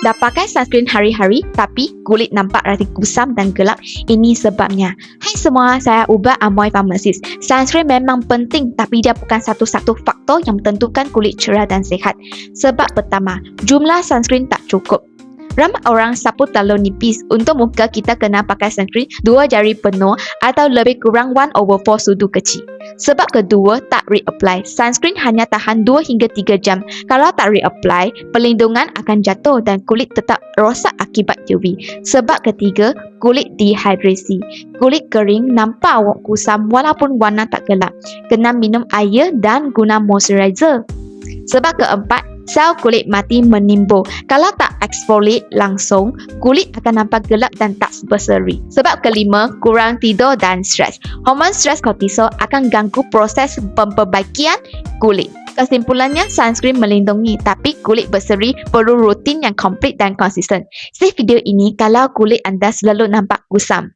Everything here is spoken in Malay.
dah pakai sunscreen hari-hari tapi kulit nampak rasa kusam dan gelap? Ini sebabnya. Hai semua, saya Uba Amoy Pharmacist. Sunscreen memang penting tapi dia bukan satu-satu faktor yang menentukan kulit cerah dan sihat. Sebab pertama, jumlah sunscreen tak cukup. Ramai orang sapu terlalu nipis. Untuk muka kita kena pakai sunscreen 2 jari penuh atau lebih kurang 1/4 sudu kecil. Sebab kedua, tak reapply. Sunscreen hanya tahan 2 hingga 3 jam. Kalau tak reapply, perlindungan akan jatuh dan kulit tetap rosak akibat UV. Sebab ketiga, kulit dehidrasi. Kulit kering nampak kusam walaupun warna tak gelap. Kena minum air dan guna moisturizer. Sebab keempat, sel kulit mati menimbul. Kalau tak exfoliate langsung, kulit akan nampak gelap dan tak berseri. Sebab kelima, kurang tidur dan stres. Hormon stres kortisol akan ganggu proses pemperbaikian kulit. Kesimpulannya, sunscreen melindungi tapi kulit berseri perlu rutin yang komplit dan konsisten. Save video ini kalau kulit anda selalu nampak kusam.